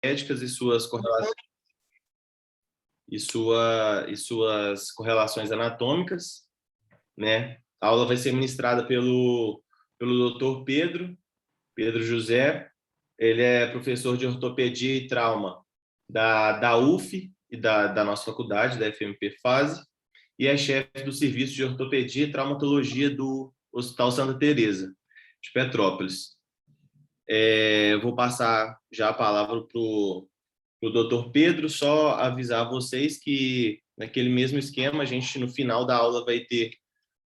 ortopédicas e suas correlações anatômicas, né? A aula vai ser ministrada pelo Dr. Pedro José. Ele é professor de ortopedia e trauma da UF e da nossa faculdade, da FMP Fase, e é chefe do serviço de ortopedia e traumatologia do Hospital Santa Teresa de Petrópolis. Vou passar já a palavra para o Dr. Pedro, só avisar vocês que naquele mesmo esquema, a gente no final da aula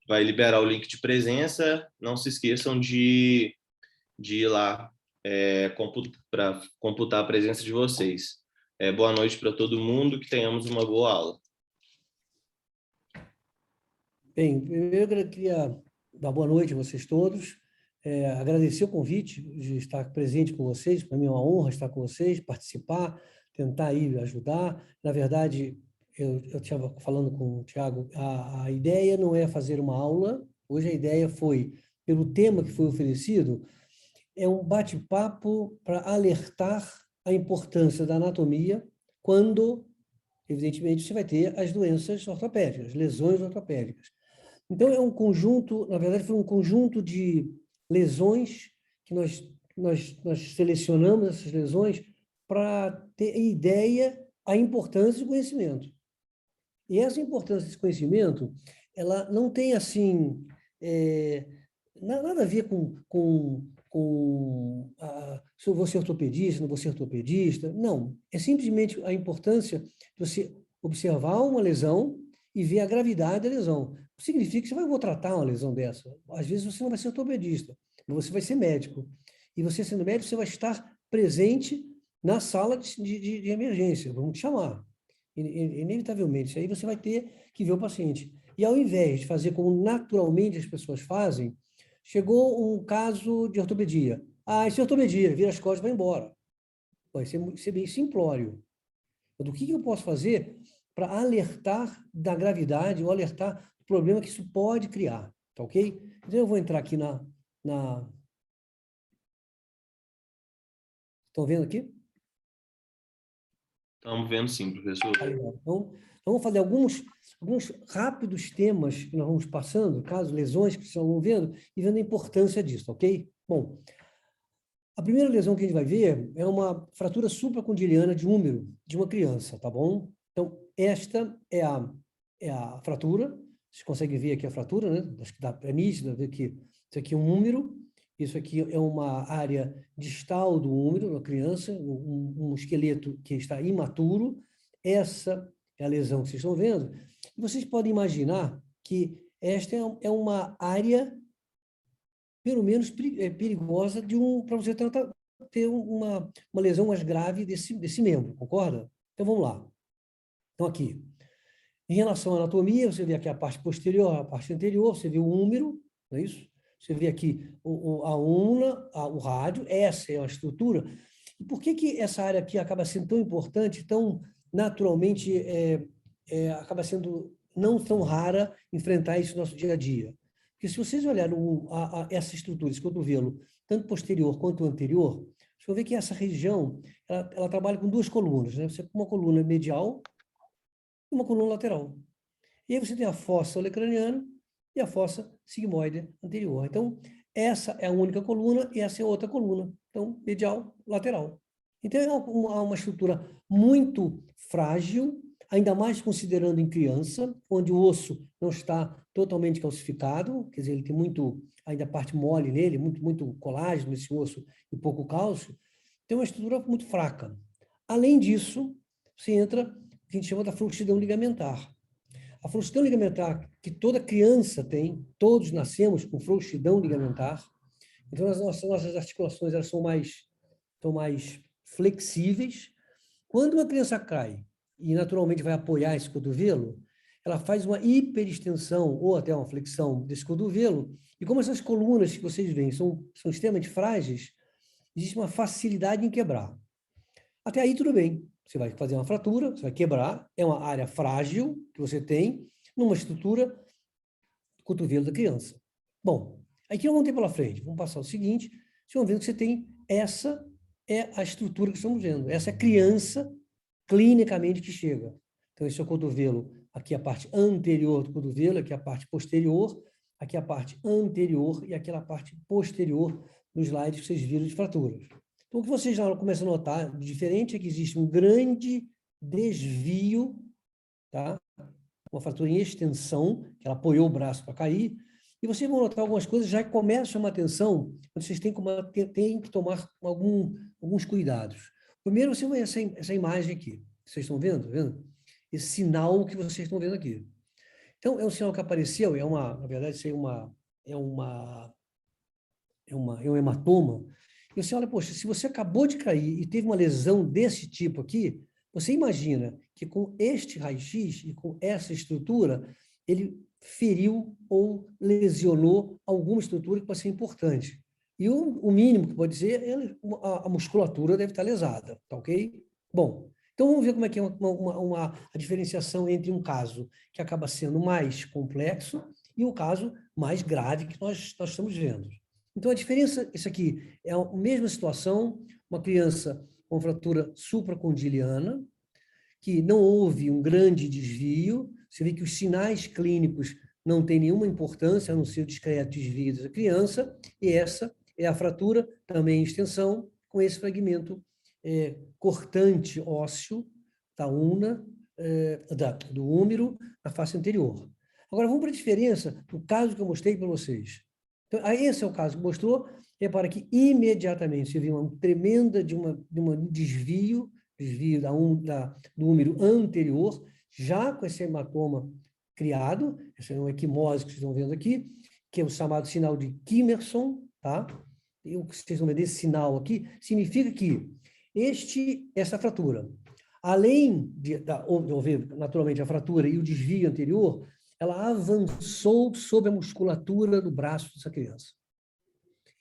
vai liberar o link de presença. Não se esqueçam de ir lá para computar a presença de vocês. Boa noite para todo mundo, que tenhamos uma boa aula. Bem, primeiro eu queria dar boa noite a vocês todos, agradecer o convite de estar presente com vocês. Para mim é uma honra estar com vocês, participar, tentar aí ajudar. Na verdade, eu estava falando com o Thiago, a ideia não é fazer uma aula. Hoje a ideia foi, pelo tema que foi oferecido, é um bate-papo para alertar a importância da anatomia quando, evidentemente, você vai ter as doenças ortopédicas, lesões ortopédicas. Então, é um conjunto, na verdade, foi um conjunto de lesões que nós selecionamos essas lesões para ter ideia a importância do conhecimento. E essa importância desse conhecimento, ela não tem, assim, nada a ver se eu vou ser ortopedista, não vou ser ortopedista. Não, é simplesmente a importância de você observar uma lesão e ver a gravidade da lesão. Significa que você vai tratar uma lesão dessa. Às vezes você não vai ser ortopedista, mas você vai ser médico. E você sendo médico, você vai estar presente na sala de emergência, vamos te chamar. Inevitavelmente, aí você vai ter que ver o paciente. E ao invés de fazer como naturalmente as pessoas fazem, chegou um caso de ortopedia. Isso é ortopedia, vira as costas e vai embora. Vai ser bem simplório. Do que eu posso fazer para alertar da gravidade ou alertar do problema que isso pode criar, tá ok? Então, eu vou entrar aqui Estão vendo aqui? Estamos vendo sim, professor. Então, vamos fazer alguns rápidos temas que nós vamos passando, caso lesões que vocês estão vendo, e vendo a importância disso, ok? Bom, a primeira lesão que a gente vai ver é uma fratura supracondiliana de húmero de uma criança, tá bom? Então, esta é a fratura. Vocês conseguem ver aqui a fratura, né? Acho que é nítido ver que isso aqui é um húmero, isso aqui é uma área distal do húmero da criança, um esqueleto que está imaturo. Essa é a lesão que vocês estão vendo. E vocês podem imaginar que esta é uma área, pelo menos, perigosa para você ter uma lesão mais grave desse membro, concorda? Então, vamos lá. Então, aqui. Em relação à anatomia, você vê aqui a parte posterior, a parte anterior, você vê o húmero, não é isso? Você vê aqui a úmina, o rádio, essa é a estrutura. E por que essa área aqui acaba sendo tão importante, tão naturalmente, acaba sendo não tão rara enfrentar isso no nosso dia a dia? Porque se vocês olharem essa estrutura, esse cotovelo, tanto posterior quanto anterior, vocês vão ver que essa região, ela trabalha com duas colunas, né? Você tem uma coluna medial e uma coluna lateral. E aí você tem a fossa olecraniana e a fossa sigmoide anterior. Então, essa é a única coluna e essa é a outra coluna. Então, medial, lateral. Então, é uma estrutura muito frágil, ainda mais considerando em criança, onde o osso não está totalmente calcificado, quer dizer, ele tem ainda parte mole nele, muito colágeno nesse osso e pouco cálcio. Então, é uma estrutura muito fraca. Além disso, você entra o que a gente chama da frouxidão ligamentar. A frouxidão ligamentar que toda criança tem, todos nascemos com frouxidão ligamentar. Então, as nossas articulações elas são mais flexíveis. Quando uma criança cai e naturalmente vai apoiar esse cotovelo, ela faz uma hiperextensão ou até uma flexão desse cotovelo. E como essas colunas que vocês veem são extremamente frágeis, existe uma facilidade em quebrar. Até aí tudo bem. Você vai fazer uma fratura, você vai quebrar, é uma área frágil que você tem numa estrutura do cotovelo da criança. Bom, aí que nós vamos ter pela frente? Vamos passar o seguinte, vocês vão ver que você tem essa é a estrutura que estamos vendo. Essa é a criança clinicamente que chega. Então, esse é o cotovelo, aqui a parte anterior do cotovelo, aqui a parte posterior, aqui a parte anterior e aquela parte posterior no slide que vocês viram de fraturas. Então, o que vocês já começam a notar de diferente é que existe um grande desvio, tá? Uma fratura em extensão, que ela apoiou o braço para cair, e vocês vão notar algumas coisas já que começam a chamar atenção, vocês têm que tomar alguns cuidados. Primeiro, você vai essa imagem aqui, vocês estão vendo? Esse sinal que vocês estão vendo aqui. Então, é um sinal que apareceu, na verdade, isso é um hematoma. E você olha, poxa, se você acabou de cair e teve uma lesão desse tipo aqui, você imagina que com este raio-x e com essa estrutura, ele feriu ou lesionou alguma estrutura que pode ser importante. E o mínimo que pode ser, a musculatura deve estar lesada, tá ok? Bom, então vamos ver como é que é a diferenciação entre um caso que acaba sendo mais complexo e o caso mais grave que nós estamos vendo. Então, a diferença, isso aqui é a mesma situação, uma criança com fratura supracondiliana, que não houve um grande desvio, você vê que os sinais clínicos não têm nenhuma importância, a não ser o discreto desvio dessa criança, e essa é a fratura, também em extensão, com esse fragmento cortante ósseo da una, do úmero, na face anterior. Agora, vamos para a diferença do caso que eu mostrei para vocês. Então, esse é o caso que mostrou. Repara que imediatamente você viu uma tremenda de um desvio do úmero anterior, já com esse hematoma criado, essa é uma equimose que vocês estão vendo aqui, que é o chamado sinal de Kimmerson, tá? E o que vocês estão vendo, esse sinal aqui, significa que essa fratura, além de haver naturalmente a fratura e o desvio anterior, ela avançou sobre a musculatura do braço dessa criança.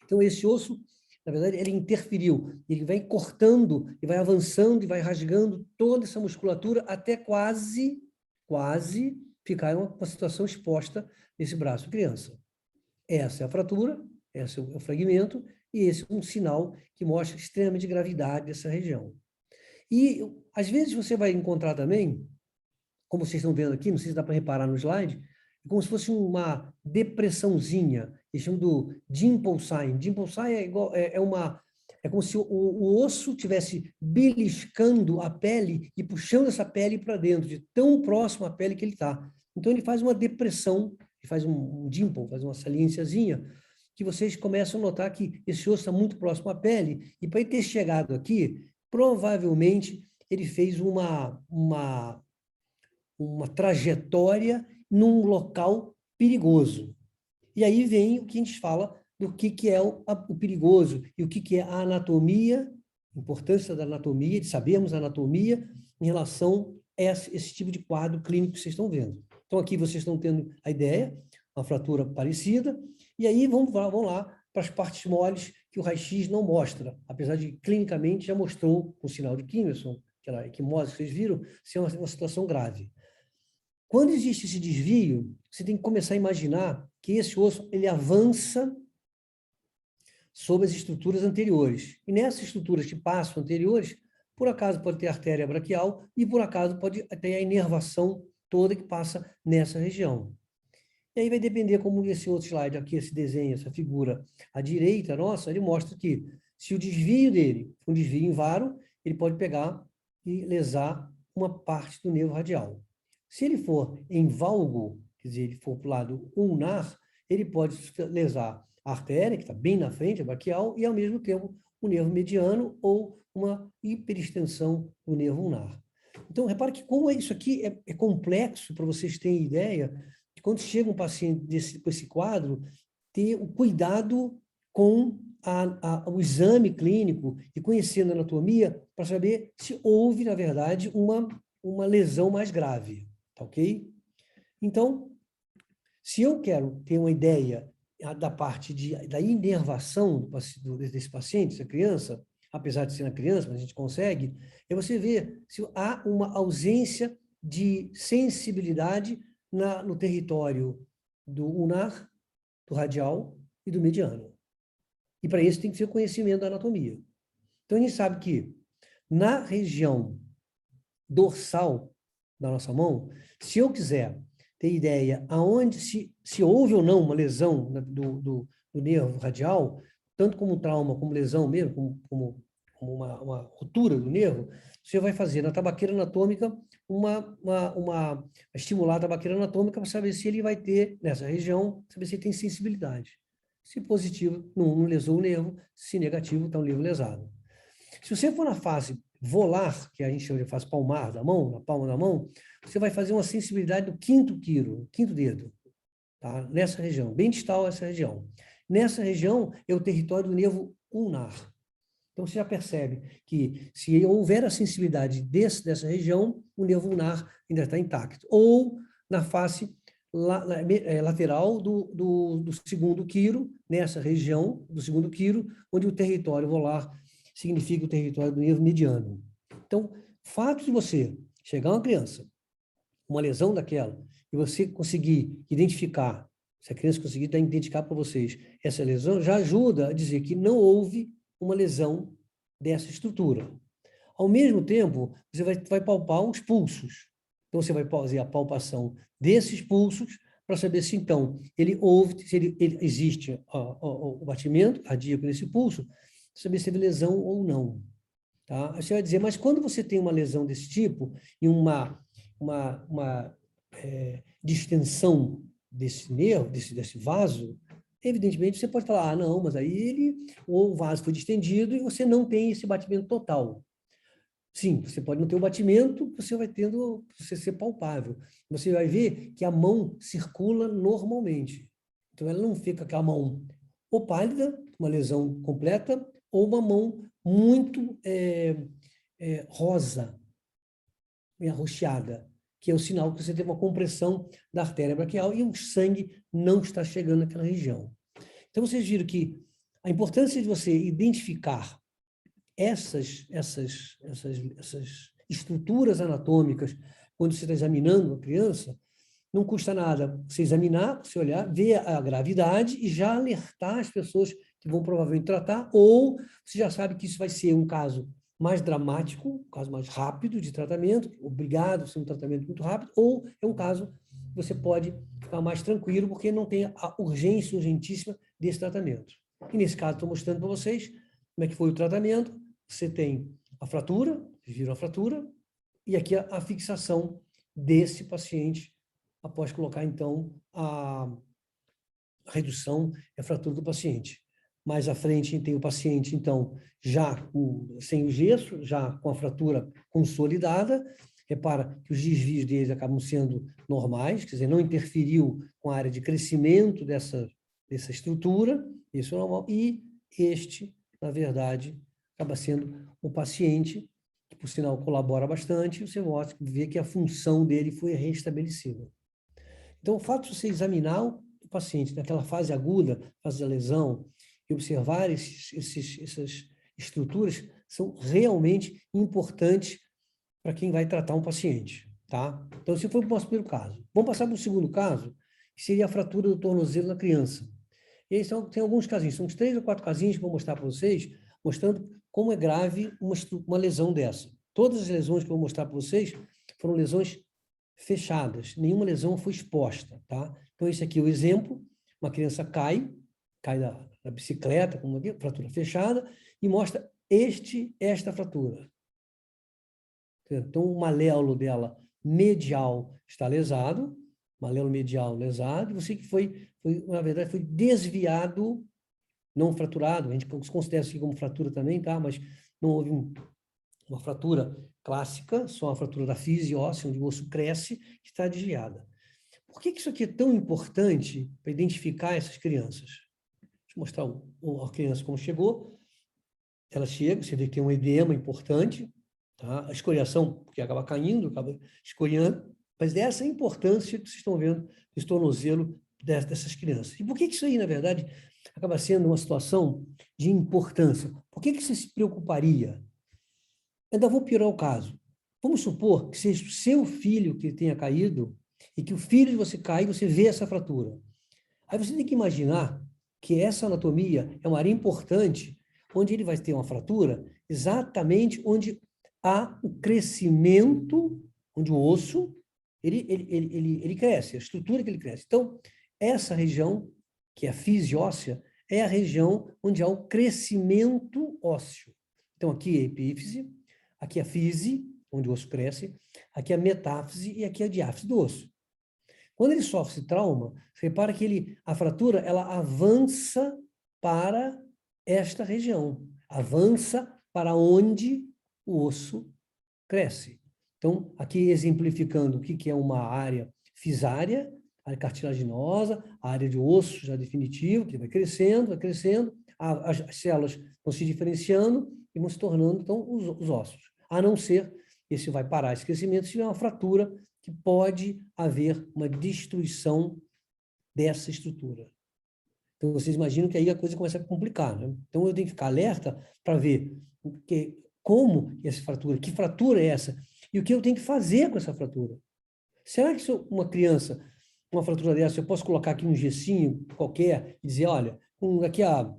Então, esse osso, na verdade, ele interferiu. Ele vai cortando, e vai avançando, e vai rasgando toda essa musculatura até quase ficar em uma situação exposta nesse braço da criança. Essa é a fratura, esse é o fragmento, e esse é um sinal que mostra extremamente gravidade dessa região. E, às vezes, você vai encontrar também, como vocês estão vendo aqui, não sei se dá para reparar no slide, como se fosse uma depressãozinha, eles chamam do dimple sign. Dimple sign é como se o osso estivesse beliscando a pele e puxando essa pele para dentro, de tão próximo à pele que ele está. Então, ele faz uma depressão, ele faz um dimple, faz uma saliênciazinha, que vocês começam a notar que esse osso está muito próximo à pele, e para ele ter chegado aqui, provavelmente ele fez uma trajetória num local perigoso. E aí vem o que a gente fala do que é o perigoso e o que é a anatomia, a importância da anatomia, de sabermos a anatomia em relação a esse tipo de quadro clínico que vocês estão vendo. Então, aqui vocês estão tendo a ideia, uma fratura parecida, e aí vamos lá para as partes moles que o raio-x não mostra, apesar de clinicamente já mostrou, com o sinal de Kimmerson, aquela equimose que vocês viram, ser uma situação grave. Quando existe esse desvio, você tem que começar a imaginar que esse osso ele avança sobre as estruturas anteriores. E nessas estruturas que passam anteriores, por acaso pode ter artéria braquial e por acaso pode ter a inervação toda que passa nessa região. E aí vai depender como esse outro slide aqui, esse desenho, essa figura à direita nossa, ele mostra que se o desvio dele for um desvio em varo, ele pode pegar e lesar uma parte do nervo radial. Se ele for em valgo, quer dizer, ele for para o lado ulnar, ele pode lesar a artéria, que está bem na frente, a braquial, e ao mesmo tempo o nervo mediano ou uma hiperextensão do nervo ulnar. Então, repare que como isso aqui é complexo, para vocês terem ideia, de quando chega um paciente com esse quadro, ter o cuidado com o exame clínico e conhecendo a anatomia para saber se houve, na verdade, uma lesão mais grave. Tá ok? Então, se eu quero ter uma ideia da parte da inervação desse paciente, dessa criança, apesar de ser uma criança, mas a gente consegue, é você ver se há uma ausência de sensibilidade no território do ulnar, do radial e do mediano. E para isso tem que ter o conhecimento da anatomia. Então, a gente sabe que na região dorsal da nossa mão, se eu quiser ter ideia aonde se houve ou não uma lesão do nervo radial, tanto como trauma, como lesão mesmo, como uma ruptura do nervo, você vai fazer na tabaqueira anatômica estimular a tabaqueira anatômica para saber se ele vai ter, nessa região, saber se ele tem sensibilidade. Se positivo, não lesou o nervo, se negativo, está um nervo lesado. Se você for na fase volar, que a gente chama de fase palmar da mão, na palma da mão, você vai fazer uma sensibilidade do quinto dedo, tá? Nessa região, bem distal essa região. Nessa região é o território do nervo ulnar. Então, você já percebe que se houver a sensibilidade dessa região, o nervo ulnar ainda está intacto. Ou na face lateral do segundo quiro, nessa região do segundo quiro, onde o território volar significa o território do nervo mediano. Então, o fato de você chegar uma criança, uma lesão daquela, e você conseguir identificar, se a criança conseguir identificar para vocês essa lesão, já ajuda a dizer que não houve uma lesão dessa estrutura. Ao mesmo tempo, você vai palpar os pulsos. Então, você vai fazer a palpação desses pulsos para saber se, então, se existe o batimento cardíaco nesse pulso, saber se teve lesão ou não. Tá? Você vai dizer, mas quando você tem uma lesão desse tipo, e uma distensão desse nervo, desse vaso, evidentemente você pode falar, não, mas aí o vaso foi distendido e você não tem esse batimento total. Sim, você pode não ter o batimento, você vai tendo, você ser palpável. Você vai ver que a mão circula normalmente. Então, ela não fica com a mão ou pálida, uma lesão completa, ou uma mão muito rosa, meio arroxeada, que é o sinal que você tem uma compressão da artéria braquial e o sangue não está chegando naquela região. Então, vocês viram que a importância de você identificar essas estruturas anatômicas quando você está examinando uma criança, não custa nada você examinar, você olhar, ver a gravidade e já alertar as pessoas que vão provavelmente tratar, ou você já sabe que isso vai ser um caso mais dramático, um caso mais rápido de tratamento, obrigado a ser um tratamento muito rápido, ou é um caso que você pode ficar mais tranquilo porque não tem a urgência urgentíssima desse tratamento. E nesse caso, estou mostrando para vocês como é que foi o tratamento. Você tem a fratura, vocês viram a fratura, e aqui a fixação desse paciente após colocar, então, a redução e a fratura do paciente. Mais à frente tem o paciente, então, já sem o gesso, já com a fratura consolidada. Repara que os desvios deles acabam sendo normais, quer dizer, não interferiu com a área de crescimento dessa estrutura, isso é normal. E este, na verdade, acaba sendo o paciente, que, por sinal, colabora bastante, você vê que a função dele foi restabelecida. Então, o fato de você examinar o paciente naquela fase aguda, fase da lesão, e observar essas estruturas são realmente importantes para quem vai tratar um paciente, tá? Então, esse foi o nosso primeiro caso. Vamos passar para o segundo caso, que seria a fratura do tornozelo na criança. E aí tem alguns casinhos, são uns 3 ou 4 casinhos que eu vou mostrar para vocês, mostrando como é grave uma lesão dessa. Todas as lesões que eu vou mostrar para vocês foram lesões fechadas, nenhuma lesão foi exposta, tá? Então, esse aqui é o exemplo, uma criança cai da bicicleta, com uma fratura fechada, e mostra esta fratura. Então, o maléolo dela medial está lesado, maléolo medial lesado, e você que na verdade, foi desviado, não fraturado, a gente considera isso como fratura também, tá? Mas não houve uma fratura clássica, só a fratura da fise óssea, onde o osso cresce, que está desviada. Por que isso aqui é tão importante para identificar essas crianças? Deixa eu mostrar a criança como chegou. Ela chega, você vê que tem um edema importante, tá? A escoriação, porque acaba caindo, acaba escoriando, mas dessa importância que vocês estão vendo esse tornozelo dessas crianças. E por que isso aí, na verdade, acaba sendo uma situação de importância? Por que você se preocuparia? Ainda vou piorar o caso. Vamos supor que seja o seu filho que tenha caído e que o filho de você cai e você vê essa fratura. Aí você tem que imaginar que essa anatomia é uma área importante, onde ele vai ter uma fratura exatamente onde há o crescimento, onde o osso, ele cresce, a estrutura que ele cresce. Então, essa região, que é a fise óssea, é a região onde há o crescimento ósseo. Então, aqui é a epífise, aqui é a fise, onde o osso cresce, aqui é a metáfise e aqui é a diáfise do osso. Quando ele sofre esse trauma, você repara que a fratura, ela avança para esta região, avança para onde o osso cresce. Então, aqui exemplificando o que é uma área fisária, área cartilaginosa, a área de osso já definitivo, que vai crescendo, as células vão se diferenciando e vão se tornando, então, os ossos. A não ser, esse vai parar esse crescimento, se tiver uma fratura, que pode haver uma destruição dessa estrutura. Então, vocês imaginam que aí a coisa começa a complicar, né? Então, eu tenho que ficar alerta para ver como essa fratura, que fratura é essa, e o que eu tenho que fazer com essa fratura. Será que se uma criança, uma fratura dessa, eu posso colocar aqui um gessinho qualquer e dizer, olha, daqui a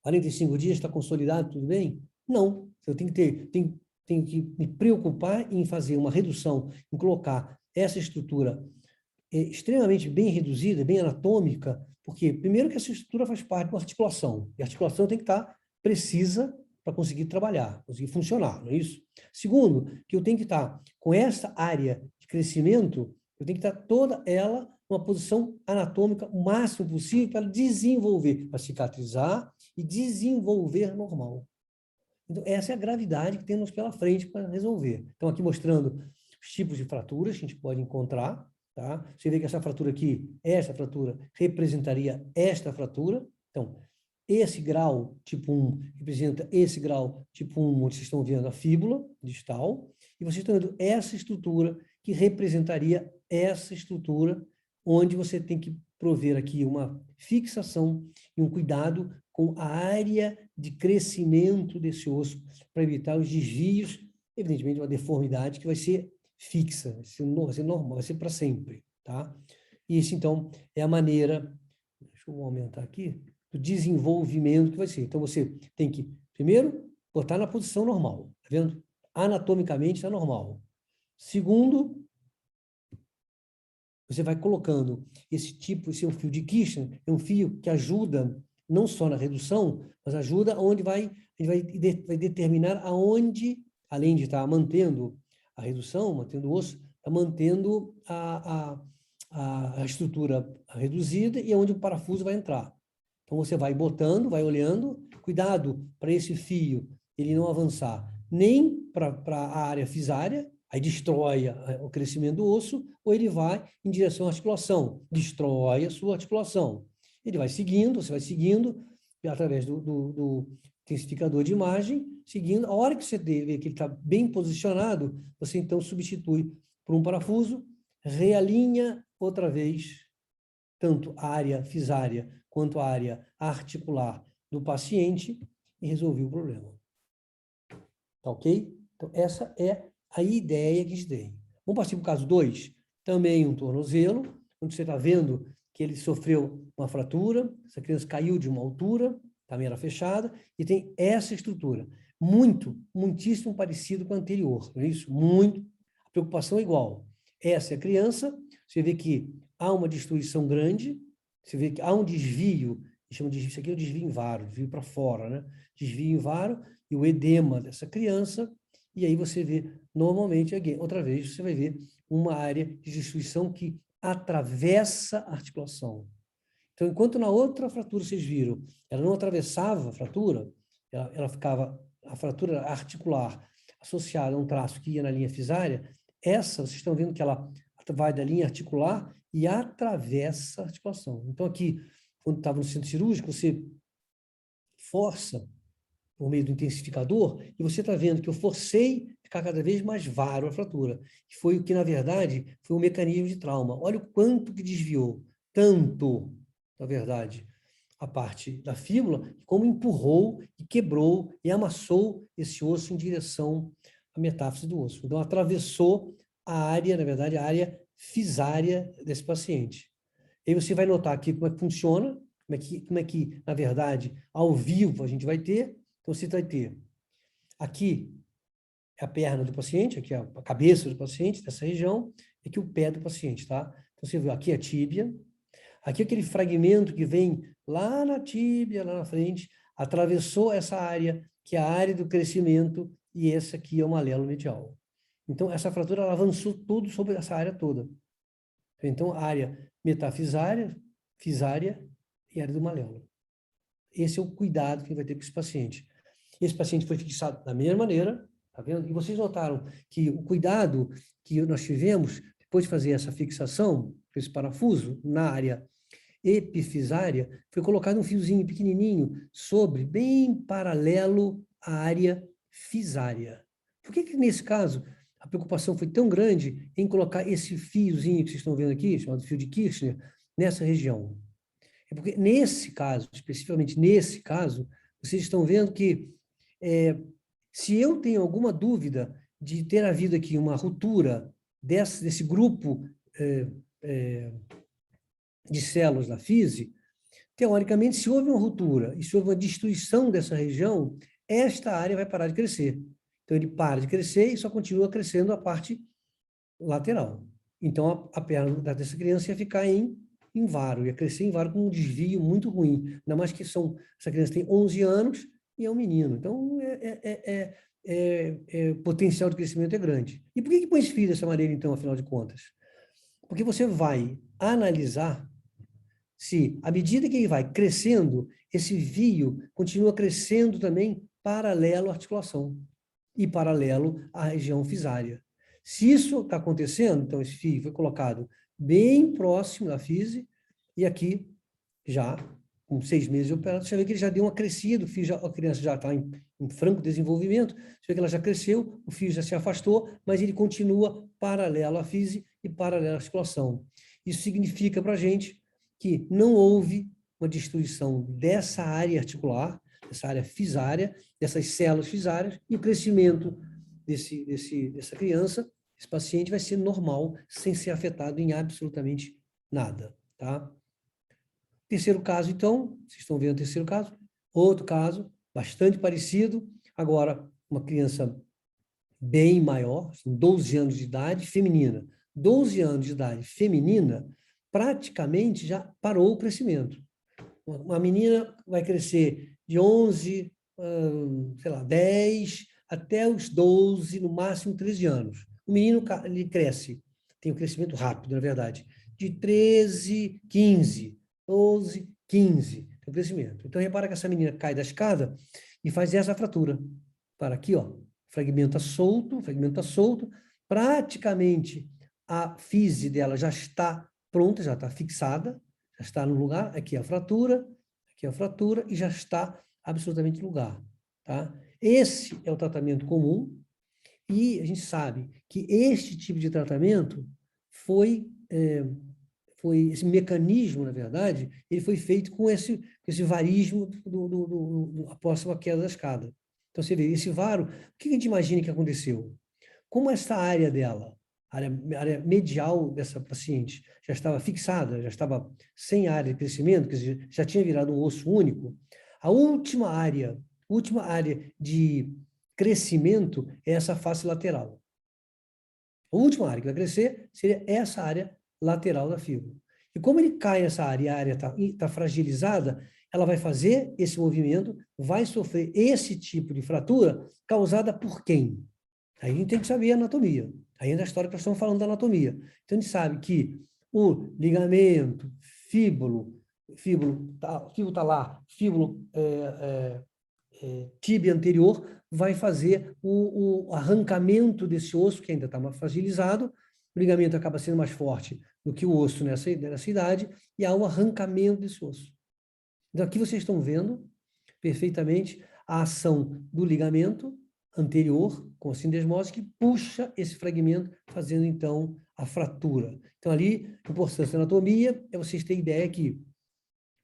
45 dias está consolidado, tudo bem? Não. Eu tenho que me preocupar em fazer uma redução, em colocar essa estrutura extremamente bem reduzida, bem anatômica, porque, primeiro, que essa estrutura faz parte de uma articulação, e a articulação tem que estar precisa para conseguir trabalhar, conseguir funcionar, não é isso? Segundo, que eu tenho que estar com essa área de crescimento, eu tenho que estar toda ela numa posição anatômica o máximo possível para desenvolver, para cicatrizar e desenvolver normal. Então, essa é a gravidade que temos pela frente para resolver. Então, aqui mostrando os tipos de fraturas que a gente pode encontrar, tá? Você vê que essa fratura aqui, essa fratura, representaria esta fratura. Então, esse grau tipo 1 representa esse grau tipo 1, onde vocês estão vendo a fíbula distal, e vocês estão vendo essa estrutura que representaria essa estrutura, onde você tem que prover aqui uma fixação e um cuidado com a área de crescimento desse osso, para evitar os desvios, evidentemente uma deformidade que vai ser fixa, vai ser normal, vai ser para sempre, tá? Isso, então, é a maneira, deixa eu aumentar aqui, do desenvolvimento que vai ser. Então, você tem que, primeiro, botar na posição normal, tá vendo? Anatomicamente está normal. Segundo, você vai colocando esse é um fio de Kirchner, é um fio que ajuda não só na redução, mas ajuda onde vai determinar aonde, além de estar mantendo a redução, mantendo o osso, está mantendo a estrutura reduzida e onde o parafuso vai entrar. Então, você vai botando, vai olhando, cuidado para esse fio ele não avançar nem para a área fisária, aí destrói o crescimento do osso, ou ele vai em direção à articulação, destrói a sua articulação. Ele vai seguindo, você vai seguindo, através do intensificador de imagem, seguindo. A hora que você vê que ele está bem posicionado, você então substitui por um parafuso, realinha outra vez, tanto a área fisária quanto a área articular do paciente, e resolveu o problema. Tá ok? Então, essa é a ideia que a gente tem. Vamos partir para o caso 2. Também um tornozelo, onde você está vendo que ele sofreu uma fratura, essa criança caiu de uma altura, também era fechada, e tem essa estrutura. Muitíssimo parecido com a anterior, não é isso? Muito. A preocupação é igual. Essa é a criança, você vê que há uma destruição grande, você vê que há um desvio, chama de desvio, isso aqui é o desvio em varo, desvio para fora, né? Desvio em varo e o edema dessa criança, e aí você vê, normalmente, outra vez, você vai ver uma área de destruição que atravessa a articulação. Então, enquanto na outra fratura, vocês viram, ela não atravessava a fratura, ela ficava, a fratura articular associada a um traço que ia na linha fisária, essa, vocês estão vendo que ela vai da linha articular e atravessa a articulação. Então, aqui, quando estava no centro cirúrgico, você força por meio do intensificador, e você está vendo que eu forcei ficar cada vez mais varo a fratura, que foi o que, na verdade, foi um mecanismo de trauma. Olha o quanto que desviou, tanto, na verdade, a parte da fíbula, como empurrou e quebrou e amassou esse osso em direção à metáfise do osso. Então, atravessou a área, na verdade, a área fisária desse paciente. E aí você vai notar aqui como é que funciona, como é que, na verdade, ao vivo a gente vai ter. Então, você vai ter aqui é a perna do paciente, aqui é a cabeça do paciente, dessa região, e aqui o pé do paciente, tá? Então, você viu, aqui é a tíbia, aqui é aquele fragmento que vem lá na tíbia, lá na frente, atravessou essa área, que é a área do crescimento, e essa aqui é o malelo medial. Então, essa fratura ela avançou tudo sobre essa área toda. Então, a área metafisária, fisária e a área do malelo. Esse é o cuidado que vai ter com esse paciente. Esse paciente foi fixado da mesma maneira, tá vendo? E vocês notaram que o cuidado que nós tivemos, depois de fazer essa fixação, esse parafuso, na área epifisária, foi colocado um fiozinho pequenininho sobre, bem paralelo à área fisária. Por que nesse caso, a preocupação foi tão grande em colocar esse fiozinho que vocês estão vendo aqui, chamado fio de Kirchner, nessa região? É porque nesse caso, especificamente nesse caso, vocês estão vendo que se eu tenho alguma dúvida de ter havido aqui uma ruptura desse grupo de células da fise, teoricamente, se houve uma ruptura e se houve uma destruição dessa região, esta área vai parar de crescer. Então, ele para de crescer e só continua crescendo a parte lateral. Então, a perna dessa criança ia ficar em varo, ia crescer em varo com um desvio muito ruim. Ainda mais que essa criança tem 11 anos e é um menino. Então, o potencial de crescimento é grande. E por que põe esse fio dessa maneira, então, afinal de contas? Porque você vai analisar se, à medida que ele vai crescendo, esse fio continua crescendo também paralelo à articulação e paralelo à região fisária. Se isso está acontecendo, então esse fio foi colocado bem próximo da fise, e aqui, já com 6 meses de operado, você vê que ele já deu uma crescida, a criança já está em franco desenvolvimento, você vê que ela já cresceu, o fio já se afastou, mas ele continua paralelo à fise e paralelo à articulação. Isso significa para a gente que não houve uma destruição dessa área articular, dessa área fisária, dessas células fisárias, e o crescimento dessa criança, esse paciente vai ser normal, sem ser afetado em absolutamente nada, tá? Terceiro caso, então, vocês estão vendo o terceiro caso? Outro caso, bastante parecido, agora uma criança bem maior, 12 anos de idade, feminina. 12 anos de idade feminina, praticamente já parou o crescimento. Uma menina vai crescer de 11, 10, até os 12, no máximo 13 anos. O menino ele cresce, tem um crescimento rápido, na verdade, de 13, 15, 12, 15, tem um crescimento. Então, repara que essa menina cai da escada e faz essa fratura. Para aqui, ó, fragmento solto, praticamente a fise dela já está pronta, já está fixada, já está no lugar, aqui a fratura, e já está absolutamente no lugar, tá? Esse é o tratamento comum, e a gente sabe que este tipo de tratamento foi esse mecanismo, na verdade, ele foi feito com esse varismo após a queda da escada. Então, você vê, esse varo, o que a gente imagina que aconteceu? Como essa área dela, a área medial dessa paciente, já estava fixada, já estava sem área de crescimento, quer dizer, já tinha virado um osso único, a última área de crescimento é essa face lateral. A última área que vai crescer seria essa área lateral da fíbula. E como ele cai nessa área e a área está fragilizada, ela vai fazer esse movimento, vai sofrer esse tipo de fratura causada por quem? Aí a gente tem que saber a anatomia. Aí é da história que nós estamos falando da anatomia. Então, a gente sabe que o ligamento, fíbulo talar, fíbulo tíbia anterior, vai fazer o arrancamento desse osso, que ainda está mais fragilizado, o ligamento acaba sendo mais forte do que o osso nessa idade, e há um arrancamento desse osso. Então, aqui vocês estão vendo perfeitamente a ação do ligamento anterior, com a sindesmose, que puxa esse fragmento, fazendo, então, a fratura. Então, ali, a importância da anatomia é vocês terem ideia que,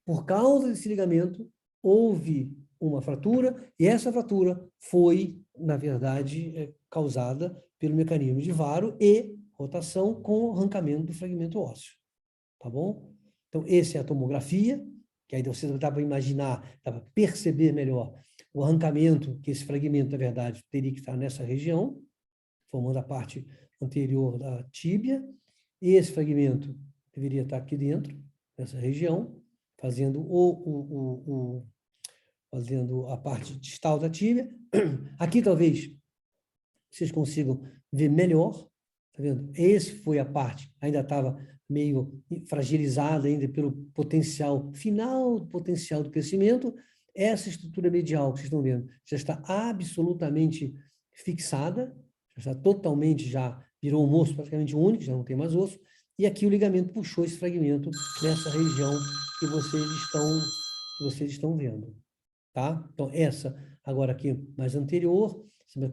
por causa desse ligamento, houve uma fratura, e essa fratura foi, na verdade, causada pelo mecanismo de varo e rotação com o arrancamento do fragmento ósseo. Tá bom? Então, essa é a tomografia, que aí você dá para imaginar, dá para perceber melhor o arrancamento, que esse fragmento, na verdade, teria que estar nessa região, formando a parte anterior da tíbia, e esse fragmento deveria estar aqui dentro, nessa região, fazendo fazendo a parte distal da tíbia. Aqui talvez vocês consigam ver melhor, tá vendo? Esse foi a parte, ainda estava meio fragilizada ainda pelo potencial final, potencial do crescimento. Essa estrutura medial que vocês estão vendo já está absolutamente fixada, já está totalmente, já virou um osso praticamente único, já não tem mais osso, e aqui o ligamento puxou esse fragmento nessa região que vocês estão vendo, tá? Então, essa agora aqui mais anterior,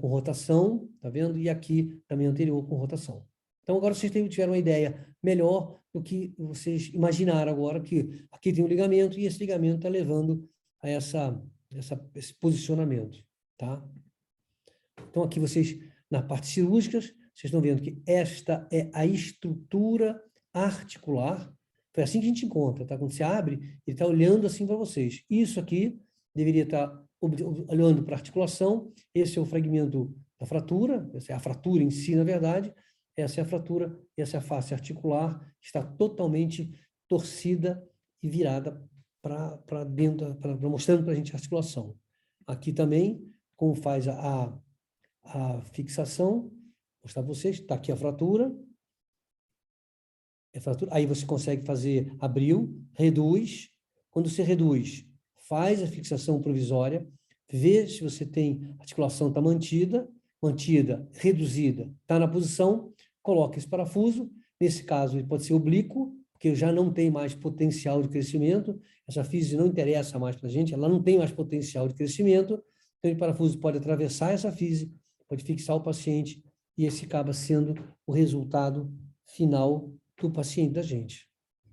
com rotação, tá vendo? E aqui também anterior com rotação. Então, agora vocês tiveram uma ideia melhor do que vocês imaginaram agora, que aqui tem um ligamento e esse ligamento está levando a esse posicionamento, tá? Então, aqui vocês, na parte cirúrgicas, vocês estão vendo que esta é a estrutura articular. Foi assim que a gente encontra, tá? Quando você abre, ele está olhando assim para vocês. Isso aqui deveria estar olhando para a articulação. Esse é o fragmento da fratura, essa é a fratura em si, na verdade. Essa é a fratura, essa é a face articular, que está totalmente torcida e virada para dentro, mostrando para a gente a articulação. Aqui também, como faz a fixação, vou mostrar para vocês, está aqui a fratura. Aí você consegue fazer, abriu, reduz. Quando você reduz, faz a fixação provisória, vê se você tem, a articulação está mantida, reduzida, está na posição, coloca esse parafuso. Nesse caso, ele pode ser oblíquo, porque já não tem mais potencial de crescimento. Essa física não interessa mais para a gente, ela não tem mais potencial de crescimento. Então, o parafuso pode atravessar essa física, pode fixar o paciente, e esse acaba sendo o resultado final do paciente da gente.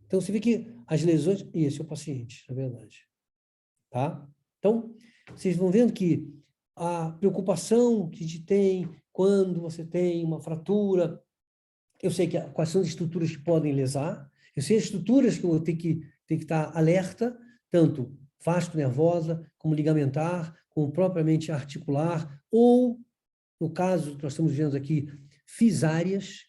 Então, você vê que as lesões... E esse é o paciente, na verdade. Tá? Então, vocês vão vendo que a preocupação que a gente tem quando você tem uma fratura, eu sei quais são as estruturas que podem lesar, eu sei as estruturas que eu vou ter que estar alerta, tanto vasco-nervosa, como ligamentar, como propriamente articular, ou, no caso que nós estamos vendo aqui, fisárias,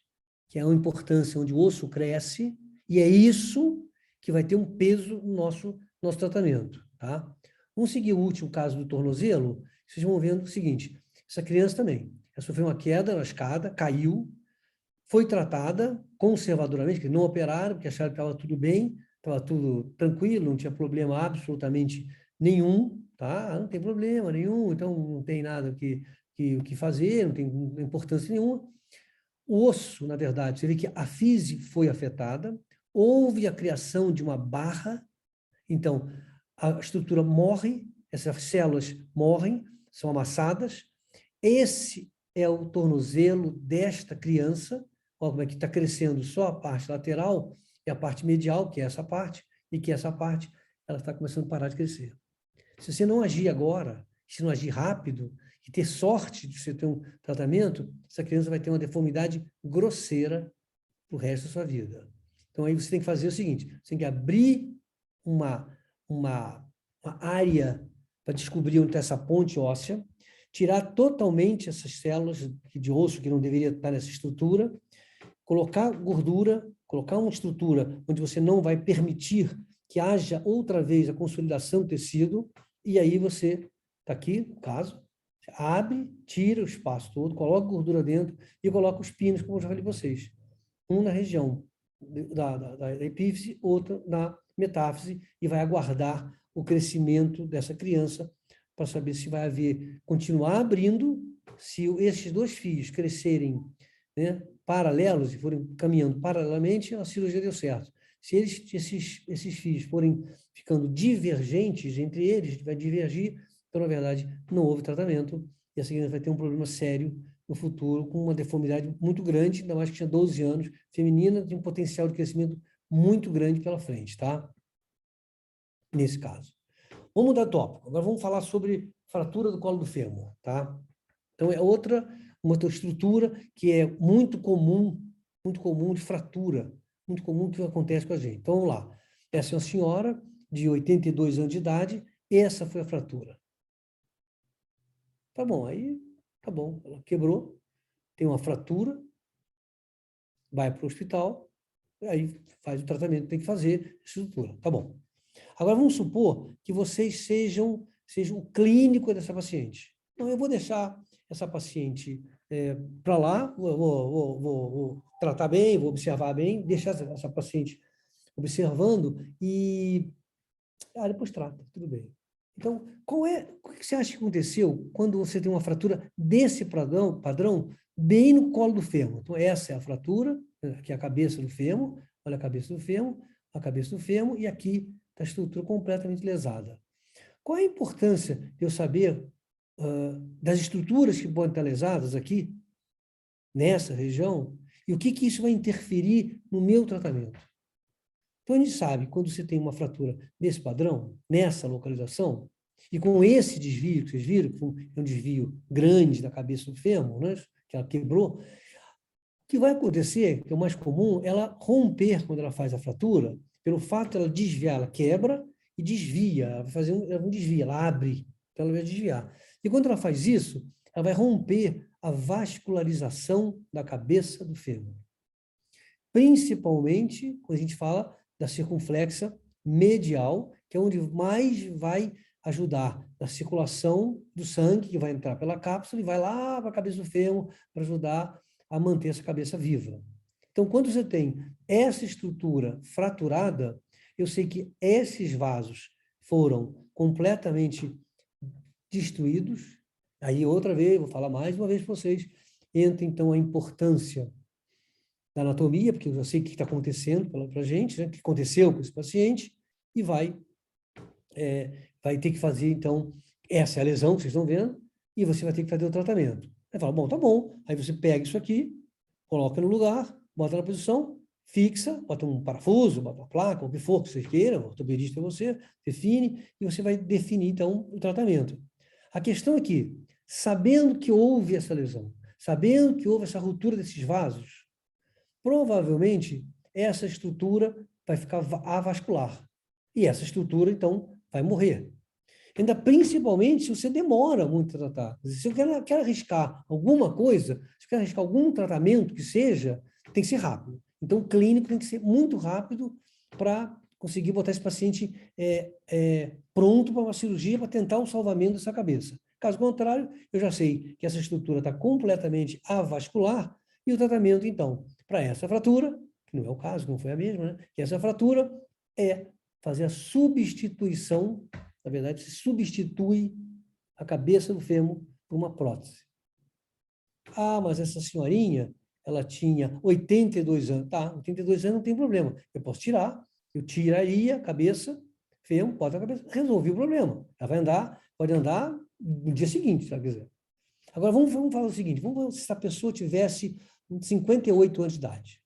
que é uma importância onde o osso cresce, e é isso que vai ter um peso no nosso tratamento, tá? Vamos seguir o último caso do tornozelo. Vocês vão vendo o seguinte, essa criança também, ela sofreu uma queda na escada, caiu, foi tratada conservadoramente, que não operaram, porque acharam que estava tudo bem, estava tudo tranquilo, não tinha problema absolutamente nenhum, tá? Não tem problema nenhum, então não tem nada o que fazer, não tem importância nenhuma. O osso, na verdade, você vê que a física foi afetada, houve a criação de uma barra, então a estrutura morre, essas células morrem, são amassadas. Esse é o tornozelo desta criança. Olha como é que está crescendo só a parte lateral e a parte medial, que é essa parte, e que essa parte ela está começando a parar de crescer. Se você não agir agora, se não agir rápido, e ter sorte de você ter um tratamento, essa criança vai ter uma deformidade grosseira para o resto da sua vida. Então, aí você tem que fazer o seguinte, você tem que abrir uma área para descobrir onde está essa ponte óssea, tirar totalmente essas células de osso que não deveria estar nessa estrutura, colocar gordura, colocar uma estrutura onde você não vai permitir que haja outra vez a consolidação do tecido, e aí você, está aqui, no caso, abre, tira o espaço todo, coloca gordura dentro e coloca os pinos, como eu já falei para vocês. Um na região da epífise, outro na metáfise, e vai aguardar o crescimento dessa criança para saber se vai haver, continuar abrindo, se esses dois fios crescerem, né, paralelos, e forem caminhando paralelamente, a cirurgia deu certo. Se esses fios forem ficando divergentes entre eles, vai divergir, então, na verdade, não houve tratamento, e essa criança vai ter um problema sério no futuro, com uma deformidade muito grande, ainda mais que tinha 12 anos, feminina, de um potencial de crescimento muito grande pela frente, tá? Nesse caso. Vamos mudar de tópico. Agora vamos falar sobre fratura do colo do fêmur, tá? Então, é uma outra estrutura que é muito comum de fratura, muito comum que acontece com a gente. Então, vamos lá. Essa é uma senhora de 82 anos de idade, essa foi a fratura. Tá bom, aí tá bom, ela quebrou, tem uma fratura, vai para o hospital, aí faz o tratamento que tem que fazer, estrutura, tá bom. Agora vamos supor que vocês sejam o clínico dessa paciente. Então eu vou deixar essa paciente para lá, vou tratar bem, vou observar bem, deixar essa paciente observando e depois trata, tudo bem. Então, o que você acha que aconteceu quando você tem uma fratura desse padrão bem no colo do fêmur? Então, essa é a fratura, aqui é a cabeça do fêmur, olha a cabeça do fêmur, a cabeça do fêmur, e aqui está a estrutura completamente lesada. Qual é a importância de eu saber das estruturas que podem estar lesadas aqui, nessa região, e o que isso vai interferir no meu tratamento? Então, a gente sabe, quando você tem uma fratura desse padrão, nessa localização, e com esse desvio que vocês viram, que é um desvio grande da cabeça do fêmur, né, que ela quebrou, o que vai acontecer, que é o mais comum, ela romper quando ela faz a fratura, pelo fato de ela desviar, ela quebra e desvia, ela vai fazer um desvio, ela abre, então ela vai desviar. E quando ela faz isso, ela vai romper a vascularização da cabeça do fêmur. Principalmente quando a gente fala da circunflexa medial, que é onde mais vai ajudar na circulação do sangue, que vai entrar pela cápsula e vai lá para a cabeça do fêmur para ajudar a manter essa cabeça viva. Então, quando você tem essa estrutura fraturada, eu sei que esses vasos foram completamente destruídos. Aí, outra vez, vou falar mais uma vez para vocês, entra, então, a importância da anatomia, porque eu já sei o que está acontecendo para a gente, né, o que aconteceu com esse paciente, e vai ter que fazer, então, essa é a lesão que vocês estão vendo, e você vai ter que fazer o tratamento. Aí fala, bom, tá bom. Aí você pega isso aqui, coloca no lugar, bota na posição, fixa, bota um parafuso, bota uma placa, o que for que vocês queiram, o ortopedista é você, define, e você vai definir, então, o tratamento. A questão é que, sabendo que houve essa lesão, sabendo que houve essa ruptura desses vasos, provavelmente essa estrutura vai ficar avascular. E essa estrutura, então, vai morrer. Ainda principalmente se você demora muito a tratar. Se eu quero arriscar alguma coisa, se eu quero arriscar algum tratamento que seja, tem que ser rápido. Então, o clínico tem que ser muito rápido para conseguir botar esse paciente pronto para uma cirurgia, para tentar o salvamento dessa cabeça. Caso contrário, eu já sei que essa estrutura está completamente avascular e o tratamento, então, para essa fratura, que não é o caso, não foi a mesma, né? Que essa fratura é fazer a substituição, na verdade, se substitui a cabeça do fêmur por uma prótese. Ah, mas essa senhorinha, ela tinha 82 anos. Tá, 82 anos não tem problema. Eu posso tirar, eu tiraria a cabeça, fêmur, bota a cabeça, resolvi o problema. Ela vai andar, pode andar no dia seguinte, se ela quiser. Agora, vamos falar o seguinte, vamos ver se a pessoa tivesse 58 anos de idade.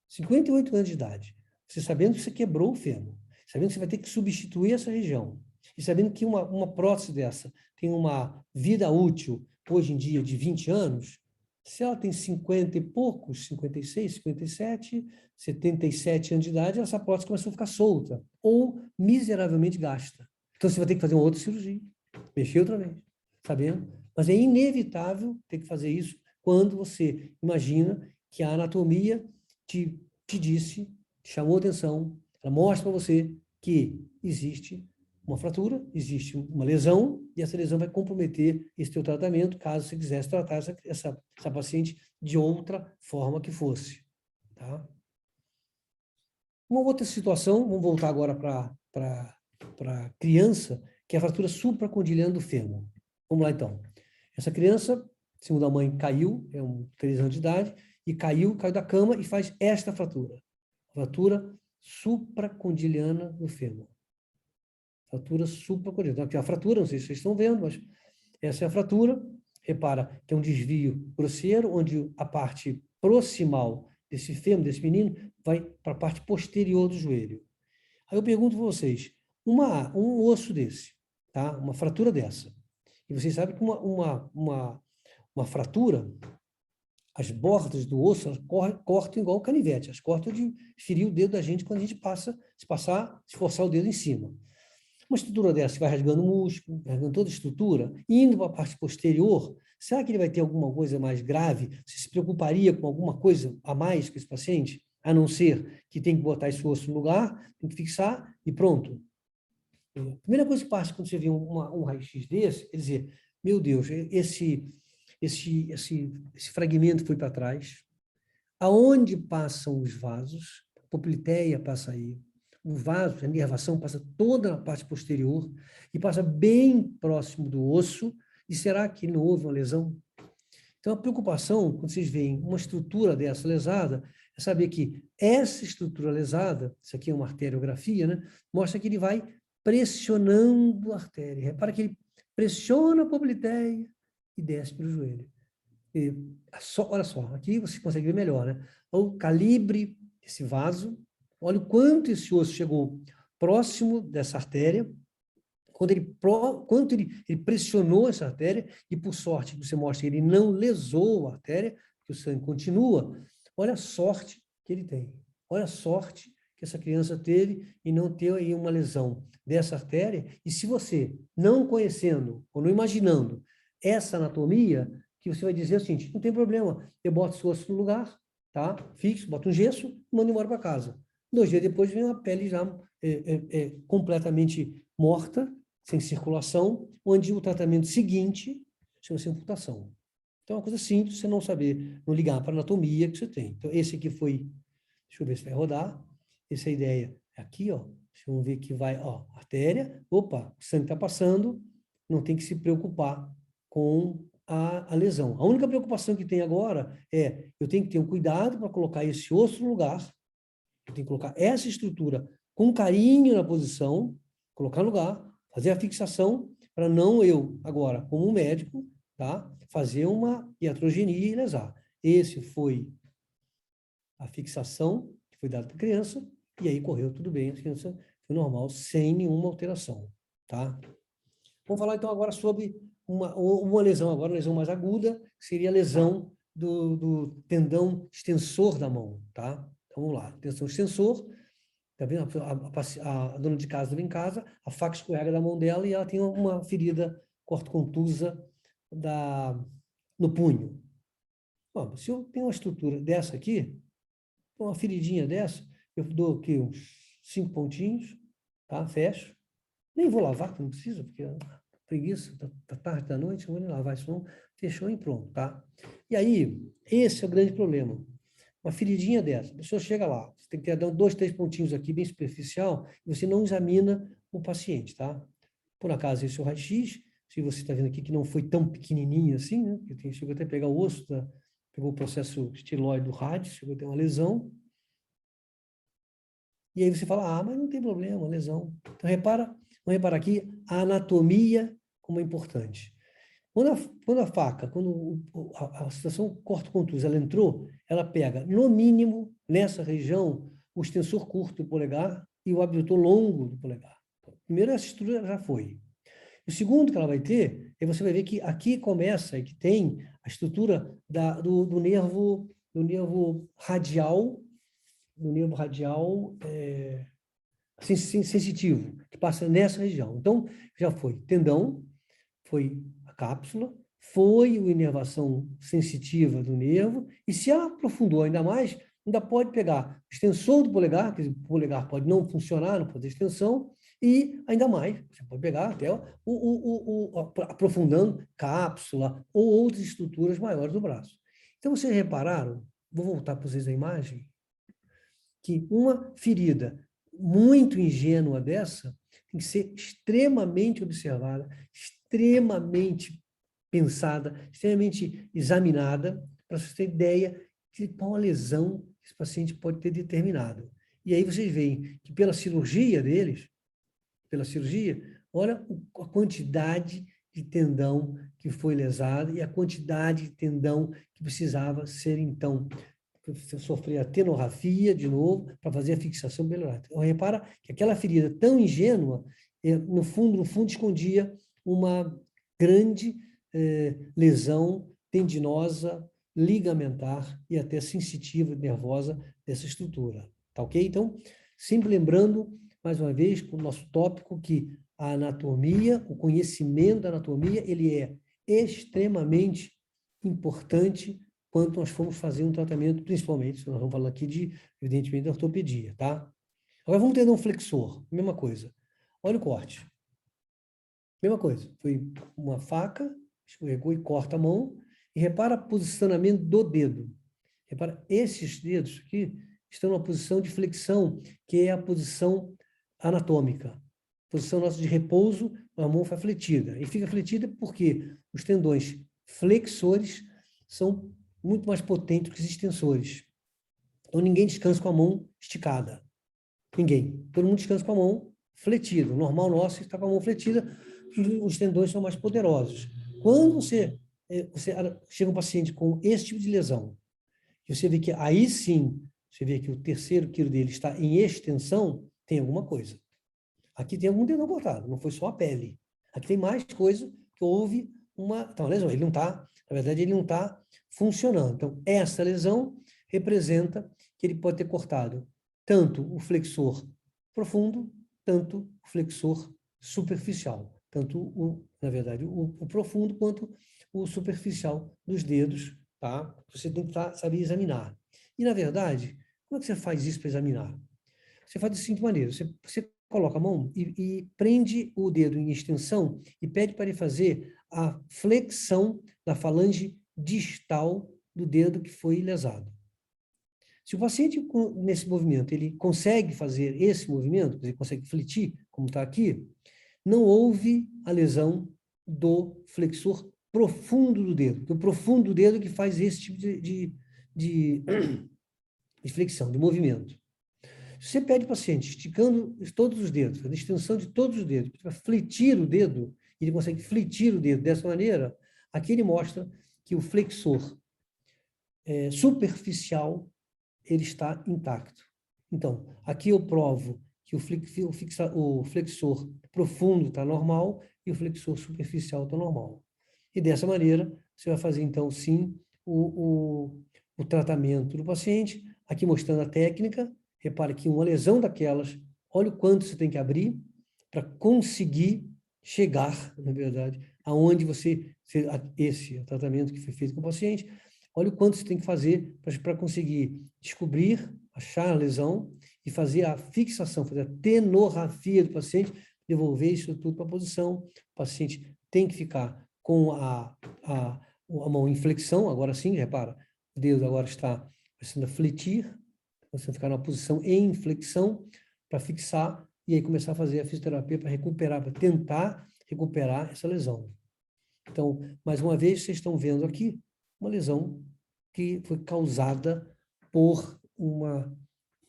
58 anos de idade. Você sabendo que você quebrou o fêmur, sabendo que você vai ter que substituir essa região, e sabendo que uma prótese dessa tem uma vida útil, hoje em dia, de 20 anos, se ela tem 50 e poucos, 56, 57, 77 anos de idade, essa prótese começou a ficar solta, ou miseravelmente gasta. Então, você vai ter que fazer uma outra cirurgia, mexer outra vez, sabendo? Mas é inevitável ter que fazer isso quando você imagina que a anatomia te disse, te chamou atenção, ela mostra para você que existe uma fratura, existe uma lesão, e essa lesão vai comprometer esse teu tratamento, caso você quisesse tratar essa paciente de outra forma que fosse. Tá? Uma outra situação, vamos voltar agora para a criança, que é a fratura supracondiliana do fêmur. Vamos lá, então. Essa criança, segundo a mãe, caiu, 3 anos de idade, e caiu da cama e faz esta fratura. Fratura supracondiliana do fêmur. Fratura supracondiliana. Aqui a fratura, não sei se vocês estão vendo, mas essa é a fratura. Repara que é um desvio grosseiro, onde a parte proximal desse fêmur, desse menino, vai para a parte posterior do joelho. Aí eu pergunto para vocês, um osso desse, tá? Uma fratura dessa, e vocês sabem que uma fratura, as bordas do osso, elas cortam igual canivete, elas cortam de ferir o dedo da gente quando a gente se forçar o dedo em cima. Uma estrutura dessa que vai rasgando o músculo, rasgando toda a estrutura, indo para a parte posterior, será que ele vai ter alguma coisa mais grave? Você se preocuparia com alguma coisa a mais com esse paciente? A não ser que tem que botar esse osso no lugar, tem que fixar e pronto. A primeira coisa que passa quando você vê um raio-x desse, é dizer, meu Deus, esse fragmento foi para trás. Aonde passam os vasos? A popliteia passa aí. O vaso, a inervação passa toda na parte posterior e passa bem próximo do osso. E será que não houve uma lesão? Então, a preocupação, quando vocês veem uma estrutura dessa lesada, é saber que essa estrutura lesada, isso aqui é uma arteriografia, né? Mostra que ele vai pressionando a artéria. Repara que ele pressiona a popliteia e desce para o joelho. E, olha só, aqui você consegue ver melhor, né? O calibre desse vaso, olha o quanto esse osso chegou próximo dessa artéria, quanto ele pressionou essa artéria, e por sorte que você mostra que ele não lesou a artéria, que o sangue continua, olha a sorte que ele tem. Olha a sorte que essa criança teve em não ter aí uma lesão dessa artéria. E se você, não conhecendo ou não imaginando essa anatomia, que você vai dizer o seguinte, não tem problema, eu boto esse osso no lugar, tá? Fixo, boto um gesso e mando embora para casa. 2 dias depois vem uma pele já completamente morta, sem circulação, onde o tratamento seguinte chama-se amputação. Então, é uma coisa simples, você não saber, não ligar para a anatomia que você tem. Então, esse aqui foi, deixa eu ver se vai rodar, essa é a ideia. Aqui, ó, vamos ver que vai, ó, artéria, opa, o sangue está passando, não tem que se preocupar com a lesão. A única preocupação que tem agora é, eu tenho que ter um cuidado para colocar esse osso no lugar, eu tenho que colocar essa estrutura com carinho na posição, colocar no lugar, fazer a fixação, para não eu, agora, como médico, tá, fazer uma iatrogenia e lesar. Esse foi a fixação que foi dada para a criança, e aí correu tudo bem, a criança foi normal, sem nenhuma alteração, tá? Vamos falar então agora sobre uma lesão agora, uma lesão mais aguda, que seria a lesão do tendão extensor da mão, tá? Então vamos lá, tendão extensor, tá vendo? A dona de casa estava em casa, a faca escorrega da mão dela e ela tem uma ferida cortocontusa no punho. Bom, se eu tenho uma estrutura dessa aqui, uma feridinha dessa, eu dou aqui uns 5 pontinhos, tá? Fecho. Nem vou lavar, que não precisa, porque preguiça, tá tarde da noite, não vou nem lavar isso não. Fechou e pronto, tá? E aí, esse é o grande problema. Uma feridinha dessa, a pessoa chega lá, você tem que ter 2, 3 pontinhos aqui, bem superficial, e você não examina o paciente, tá? Por acaso, esse é o raio-x, se você está vendo aqui que não foi tão pequenininho assim, né? Chegou até a pegar o osso, pegou o processo estiloide do rádio, chegou a ter uma lesão. E aí você fala, mas não tem problema, lesão. Então, vamos reparar aqui a anatomia como é importante. Quando a faca, quando a situação cortocontusa, ela entrou, ela pega, no mínimo, nessa região, o extensor curto do polegar e o abdutor longo do polegar. Primeiro, essa estrutura já foi. O segundo que ela vai ter, aí você vai ver que aqui começa, que tem a estrutura do nervo radial, sensitivo, que passa nessa região. Então, já foi tendão, foi a cápsula, foi a inervação sensitiva do nervo, e se ela aprofundou ainda mais, ainda pode pegar o extensor do polegar, que o polegar pode não funcionar, não pode ter extensão, e ainda mais, você pode pegar até aprofundando cápsula ou outras estruturas maiores do braço. Então, vocês repararam, vou voltar para vocês a imagem, que uma ferida muito ingênua dessa tem que ser extremamente observada, extremamente pensada, extremamente examinada, para você ter ideia de qual a lesão esse paciente pode ter determinado. E aí vocês veem que pela cirurgia deles, olha a quantidade de tendão que foi lesado e a quantidade de tendão que precisava ser, então, sofrer a tenorrafia de novo para fazer a fixação biliar. Então, repara que aquela ferida tão ingênua, no fundo, escondia uma grande lesão tendinosa, ligamentar e até sensitiva, nervosa dessa estrutura. Tá ok? Então, sempre lembrando, mais uma vez, com o nosso tópico, que a anatomia, o conhecimento da anatomia, ele é extremamente importante quando nós formos fazer um tratamento, principalmente, nós vamos falar aqui de, evidentemente, de ortopedia, tá? Agora vamos ter um flexor, mesma coisa. Olha o corte. Mesma coisa, foi uma faca, escorregou e corta a mão, e repara o posicionamento do dedo. Repara, esses dedos aqui estão numa posição de flexão, que é a posição anatômica. Posição nossa de repouso, a mão foi fletida. E fica fletida porque os tendões flexores são muito mais potentes que os extensores. Então, ninguém descansa com a mão esticada. Ninguém. Todo mundo descansa com a mão fletida. O normal nosso está com a mão fletida, os tendões são mais poderosos. Quando você chega um paciente com esse tipo de lesão, e você vê que aí sim, você vê que o terceiro quilo dele está em extensão, tem alguma coisa. Aqui tem algum tendão cortado, não foi só a pele. Aqui tem mais coisa que houve uma... Então, a lesão, ele não está, na verdade, ele não está funcionando. Então, essa lesão representa que ele pode ter cortado tanto o flexor profundo, tanto o flexor superficial. Tanto, na verdade, o profundo quanto o superficial dos dedos, tá? Você tem que saber examinar. E, na verdade, como é que você faz isso para examinar? Você faz da seguinte maneira, você coloca a mão e prende o dedo em extensão e pede para ele fazer a flexão da falange distal do dedo que foi lesado. Se o paciente, nesse movimento, ele consegue fazer esse movimento, ele consegue fletir, como está aqui, não houve a lesão do flexor profundo do dedo, porque o profundo do dedo que faz esse tipo de flexão, de movimento. Se você pede ao paciente, esticando todos os dedos, a extensão de todos os dedos, para fletir o dedo, e ele consegue fletir o dedo dessa maneira, aqui ele mostra que o flexor superficial ele está intacto. Então, aqui eu provo que o flexor profundo está normal e o flexor superficial está normal. E dessa maneira, você vai fazer, então, sim, o tratamento do paciente, aqui mostrando a técnica. Repare que uma lesão daquelas, olha o quanto você tem que abrir para conseguir chegar, na verdade, aonde esse é o tratamento que foi feito com o paciente, olha o quanto você tem que fazer para conseguir descobrir, achar a lesão e fazer a fixação, fazer a tenografia do paciente, devolver isso tudo para a posição. O paciente tem que ficar com a mão em flexão, agora sim, repara, o dedo agora está começando a fletir, você ficar na posição em flexão para fixar e aí começar a fazer a fisioterapia para recuperar, para tentar recuperar essa lesão. Então, mais uma vez, vocês estão vendo aqui uma lesão que foi causada por uma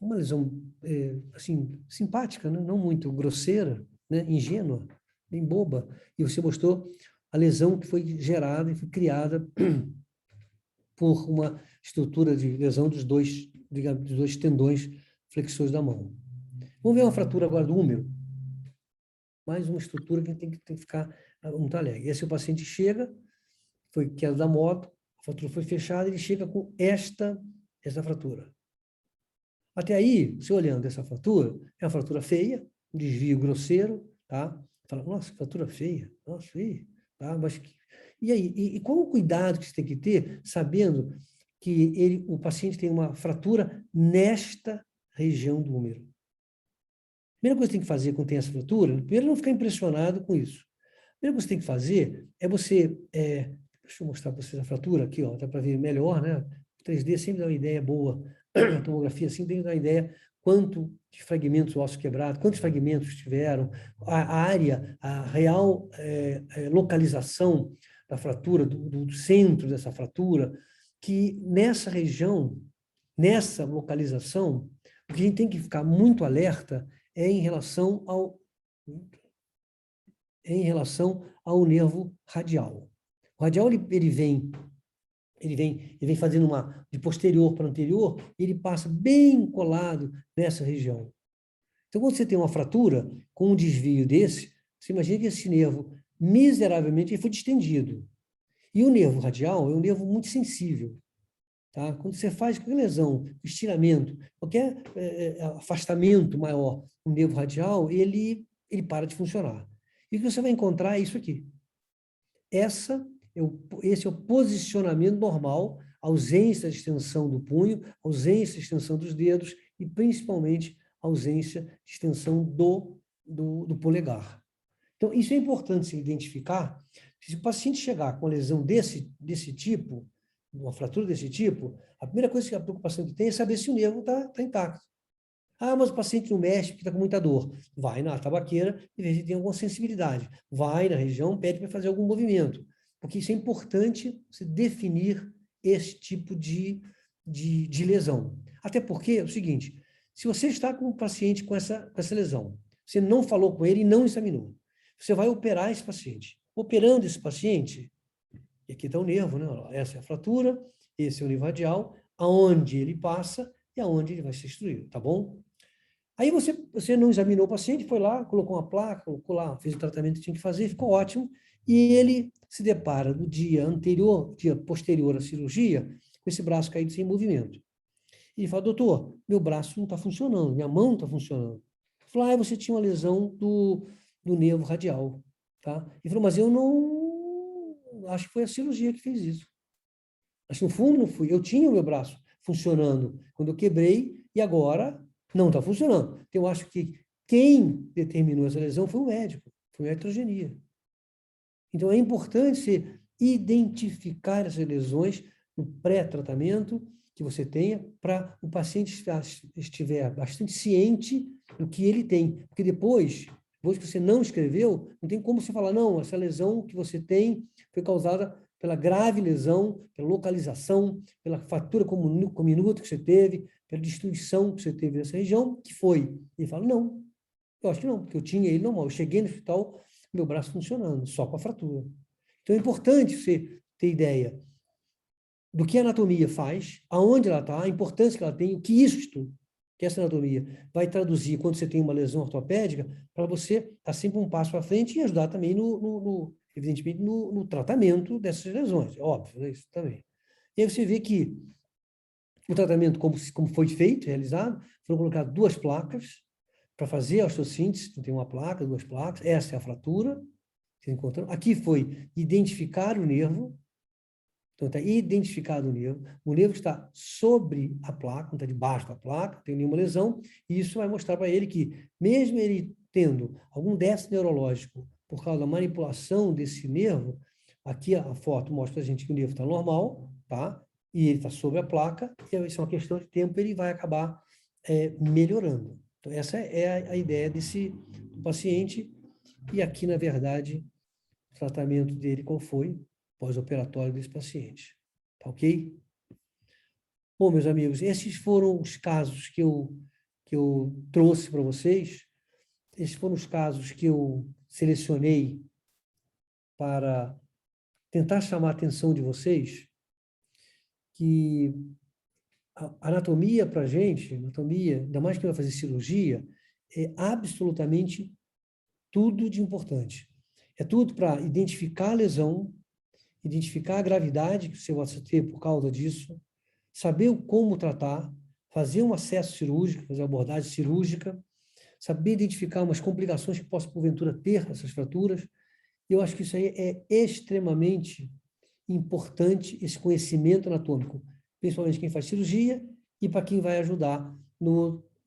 lesão, assim, simpática, né? Não muito grosseira, né? Ingênua, bem boba. E você mostrou a lesão que foi gerada e foi criada por uma estrutura de lesão dos dois tendões flexores da mão. Vamos ver uma fratura agora do húmero. Mais uma estrutura que tem que ficar muito alegre. Esse o paciente chega, foi queda da moto, a fratura foi fechada, ele chega com essa fratura. Até aí, você olhando essa fratura, é uma fratura feia, um desvio grosseiro, tá? Fala, nossa, fratura feia, nossa, feia, tá? Mas, e aí, e qual o cuidado que você tem que ter, sabendo que o paciente tem uma fratura nesta região do húmero? A primeira coisa que tem que fazer quando tem essa fratura, primeiro não ficar impressionado com isso. A primeira coisa que você tem que fazer é deixa eu mostrar para vocês a fratura aqui, ó, dá para ver melhor, né? O 3D sempre dá uma ideia boa, a tomografia sempre tem que dar uma ideia quanto de fragmentos ossos quebrados, quantos fragmentos tiveram, a área, a real localização da fratura, do centro dessa fratura, que nessa região, nessa localização, o que a gente tem que ficar muito alerta é em relação ao nervo radial. O radial, ele vem fazendo de posterior para anterior, e ele passa bem colado nessa região. Então, quando você tem uma fratura com um desvio desse, você imagina que esse nervo, miseravelmente, ele foi distendido. E o nervo radial é um nervo muito sensível. Tá? Quando você faz qualquer lesão, estiramento, qualquer afastamento maior no nervo radial, ele para de funcionar. E o que você vai encontrar é isso aqui. Esse é o posicionamento normal, ausência de extensão do punho, ausência de extensão dos dedos e, principalmente, ausência de extensão do polegar. Então, isso é importante se identificar. Se o paciente chegar com uma lesão desse tipo, uma fratura desse tipo, a primeira coisa que a preocupação que tem é saber se o nervo está intacto. Ah, mas o paciente não mexe porque está com muita dor. Vai na tabaqueira e vê se tem alguma sensibilidade. Vai na região, pede para fazer algum movimento. Porque isso é importante, se definir esse tipo de lesão. Até porque é o seguinte, se você está com um paciente com essa lesão, você não falou com ele e não examinou, você vai operar esse paciente. Operando esse paciente, e aqui está o nervo, né? Essa é a fratura, esse é o nervo radial, aonde ele passa e aonde ele vai ser destruído, tá bom? Aí você não examinou o paciente, foi lá, colocou uma placa, colocou lá, fez o tratamento que tinha que fazer, ficou ótimo, e ele se depara no dia posterior à cirurgia, com esse braço caído sem movimento. E ele fala, doutor, meu braço não está funcionando, minha mão não está funcionando. Ele falou, você tinha uma lesão do nervo radial, tá? Ele falou, mas eu não... Acho que foi a cirurgia que fez isso. Mas no fundo não fui. Eu tinha o meu braço funcionando quando eu quebrei e agora não está funcionando. Então, eu acho que quem determinou essa lesão foi o médico, foi a iatrogenia. Então, é importante você identificar essas lesões no pré-tratamento que você tenha para o paciente estiver bastante ciente do que ele tem. Porque depois que você não escreveu, não tem como você falar, não, essa lesão que você tem foi causada pela grave lesão, pela localização, pela fratura cominúta que você teve, pela destruição que você teve nessa região, que foi. Ele fala, não, eu acho que não, porque eu tinha ele normal. Eu cheguei no hospital, meu braço funcionando, só com a fratura. Então, é importante você ter ideia do que a anatomia faz, aonde ela está, a importância que ela tem, o que isso, que essa anatomia vai traduzir quando você tem uma lesão ortopédica, para você estar sempre um passo à frente e ajudar também, evidentemente, no tratamento dessas lesões. É óbvio, né? Isso também. E aí você vê que o tratamento, como foi feito, realizado, foram colocadas 2 placas para fazer a osteossíntese. Tem uma placa, 2 placas. Essa é a fratura. Aqui foi identificar o nervo. Então, está identificado o nervo. O nervo está sobre a placa, não está debaixo da placa, não tem nenhuma lesão. E isso vai mostrar para ele que, mesmo ele tendo algum déficit neurológico por causa da manipulação desse nervo, aqui a foto mostra para a gente que o nervo está normal, tá? E ele está sobre a placa, e isso é uma questão de tempo, ele vai acabar melhorando. Então, essa é a ideia do paciente. E aqui, na verdade, o tratamento dele qual foi? Pós-operatório desse paciente. Tá ok? Bom, meus amigos, esses foram os casos que eu trouxe para vocês. Esses foram os casos que eu selecionei para tentar chamar a atenção de vocês que a anatomia para a gente, anatomia, ainda mais que vai fazer cirurgia, é absolutamente tudo de importante. É tudo para identificar a lesão, identificar a gravidade que você vai ter por causa disso, saber como tratar, fazer um acesso cirúrgico, fazer uma abordagem cirúrgica, saber identificar umas complicações que possam, porventura, ter essas fraturas. Eu acho que isso aí é extremamente importante, esse conhecimento anatômico, principalmente quem faz cirurgia e para quem vai ajudar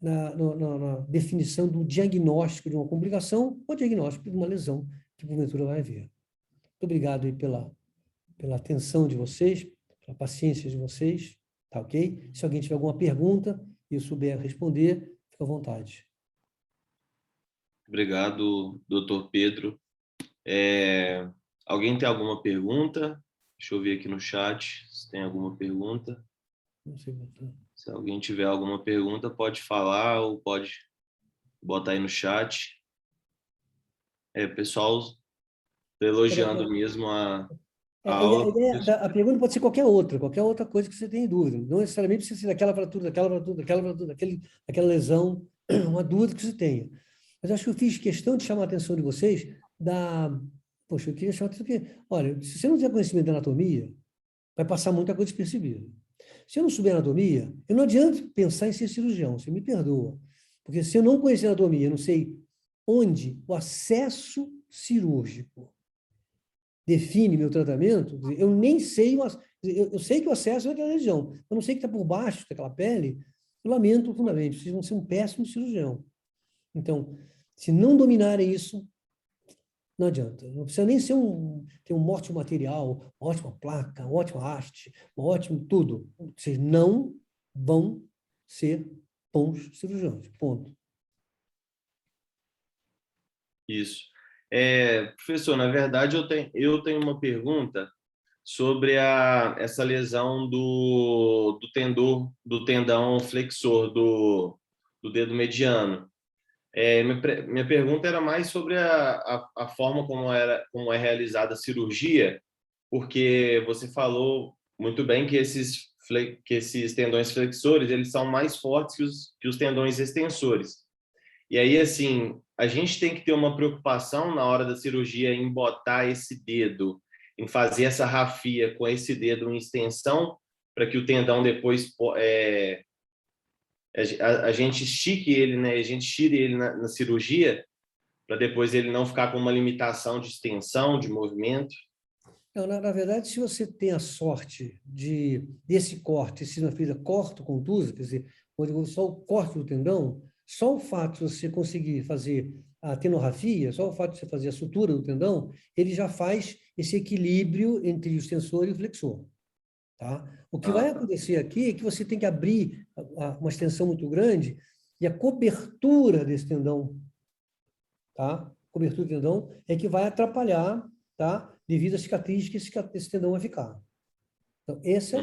na definição do diagnóstico de uma complicação ou diagnóstico de uma lesão que, porventura, vai haver. Muito obrigado aí pela atenção de vocês, pela paciência de vocês, tá ok? Se alguém tiver alguma pergunta e eu souber responder, fica à vontade. Obrigado, doutor Pedro. Alguém tem alguma pergunta? Deixa eu ver aqui no chat se tem alguma pergunta. Não sei botar. Se alguém tiver alguma pergunta, pode falar ou pode botar aí no chat. Pessoal, tô elogiando mesmo a aula. A pergunta pode ser qualquer outra coisa que você tenha dúvida. Não necessariamente precisa ser daquela fratura, daquela lesão, uma dúvida que você tenha. Mas acho que eu fiz questão de chamar a atenção de vocês Poxa, eu queria chamar a atenção que, olha, se você não tiver conhecimento da anatomia, vai passar muita coisa despercebida. Se eu não souber anatomia, eu não adianta pensar em ser cirurgião, você me perdoa. Porque se eu não conhecer anatomia, eu não sei onde o acesso cirúrgico define meu tratamento, eu nem sei, eu sei que o acesso é aquela região, eu não sei o que está por baixo daquela pele, eu lamento profundamente, vocês vão ser um péssimo cirurgião. Então, se não dominarem isso, não adianta. Não precisa nem ser ter um ótimo material, uma ótima placa, uma ótima haste, um ótimo tudo. Vocês não vão ser bons cirurgiões. Ponto. Isso. Professor, na verdade, eu tenho uma pergunta sobre essa lesão do tendão flexor do dedo mediano. Minha pergunta era mais sobre a forma como é realizada a cirurgia, porque você falou muito bem que esses tendões flexores eles são mais fortes que os tendões extensores. E aí, assim, a gente tem que ter uma preocupação na hora da cirurgia em botar esse dedo, em fazer essa rafia com esse dedo em extensão, para que o tendão depois a gente estique ele, né? A gente tire ele na cirurgia, para depois ele não ficar com uma limitação de extensão, de movimento. Não, na verdade, se você tem a sorte desse corte, se na ferida corto-contusa, quer dizer, onde só o corte do tendão, só o fato de você conseguir fazer a tenorrafia, só o fato de você fazer a sutura do tendão, ele já faz esse equilíbrio entre o extensor e o flexor. Tá? O que vai acontecer aqui é que você tem que abrir uma extensão muito grande e a cobertura desse tendão, tá? Cobertura do tendão é que vai atrapalhar, tá? Devido à cicatriz que esse tendão vai ficar. Então, essa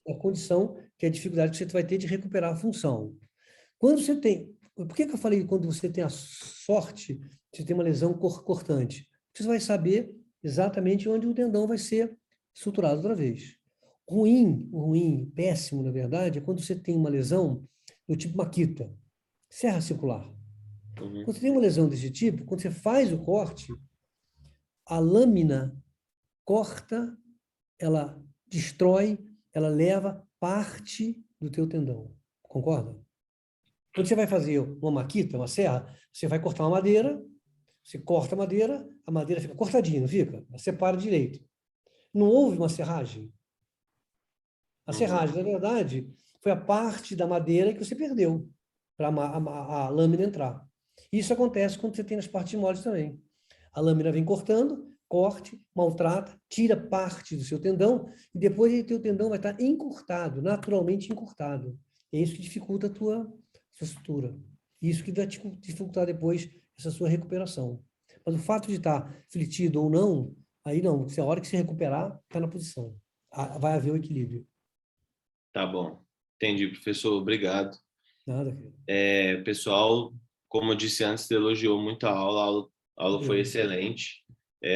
é a condição, que é a dificuldade que você vai ter de recuperar a função. Quando você tem... Por que eu falei quando você tem a sorte de ter uma lesão cortante? Você vai saber exatamente onde o tendão vai ser suturado outra vez. Ruim, péssimo, na verdade, é quando você tem uma lesão do tipo Makita, serra circular. Quando você tem uma lesão desse tipo, quando você faz o corte, a lâmina corta, ela destrói, ela leva parte do teu tendão. Concorda? Quando você vai fazer uma maquita, uma serra, você vai cortar uma madeira, você corta a madeira fica cortadinha, não fica? Ela separa direito. Não houve uma serragem. A serragem, na verdade, foi a parte da madeira que você perdeu para a lâmina entrar. Isso acontece quando você tem nas partes moles também. A lâmina vem cortando, corte, maltrata, tira parte do seu tendão e depois o teu tendão vai estar encurtado, naturalmente encurtado. É isso que dificulta a tua sutura. Isso que vai te dificultar depois essa sua recuperação. Mas o fato de estar fletido ou não, aí não, a hora que se recuperar, está na posição. Vai haver o equilíbrio. Tá bom. Entendi, professor. Obrigado. Nada, filho. Pessoal, como eu disse antes, elogiou muito a aula. A aula foi excelente.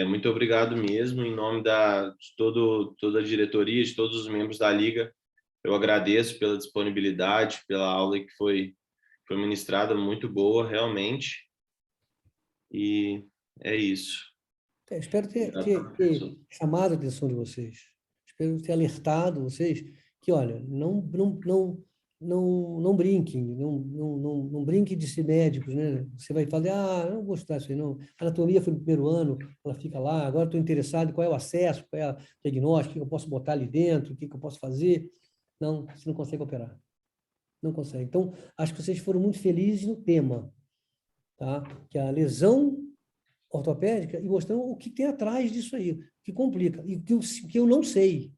Muito obrigado mesmo. Em nome de toda a diretoria, de todos os membros da Liga, eu agradeço pela disponibilidade, pela aula que foi ministrada, muito boa, realmente. E é isso. Espero Obrigado, ter professor. chamado a atenção de vocês. Espero ter alertado vocês que, olha, não brinquem, não brinquem de ser médicos, né? Você vai falar, eu não vou estudar isso aí, não. A anatomia foi no primeiro ano, ela fica lá, agora estou interessado em qual é o acesso, qual é o diagnóstico, o que eu posso botar ali dentro, o que eu posso fazer. Não, você não consegue operar. Não consegue. Então, acho que vocês foram muito felizes no tema, tá? Que a lesão ortopédica e mostrando o que tem atrás disso aí, o que complica, e que eu não sei.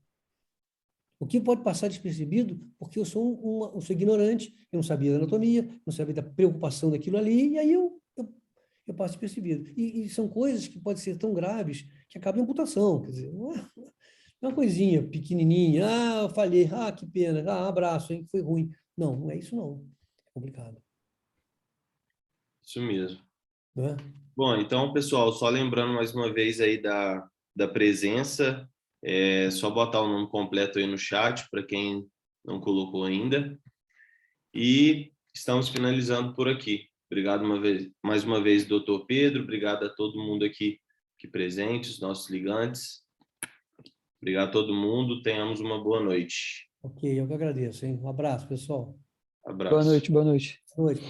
O que pode passar despercebido, porque eu sou ignorante, eu não sabia da anatomia, não sabia da preocupação daquilo ali, e aí eu passo despercebido. E são coisas que podem ser tão graves que acabam em amputação, quer dizer, não é uma coisinha pequenininha, eu falhei, que pena, abraço, hein, foi ruim. Não, não é isso não, é complicado. Isso mesmo. Não é? Bom, então, pessoal, só lembrando mais uma vez aí da presença, só botar o nome completo aí no chat para quem não colocou ainda. E estamos finalizando por aqui. Obrigado mais uma vez, doutor Pedro. Obrigado a todo mundo aqui presente, os nossos ligantes. Obrigado a todo mundo. Tenhamos uma boa noite. Ok, eu que agradeço, hein? Um abraço, pessoal. Abraço. Boa noite, boa noite. Boa noite.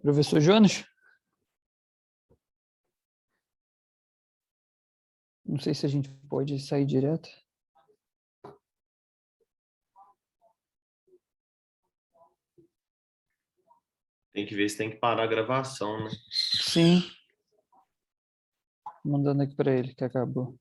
Professor Jonas? Não sei se a gente pode sair direto. Tem que ver se tem que parar a gravação, né? Sim. Mandando aqui para ele que acabou.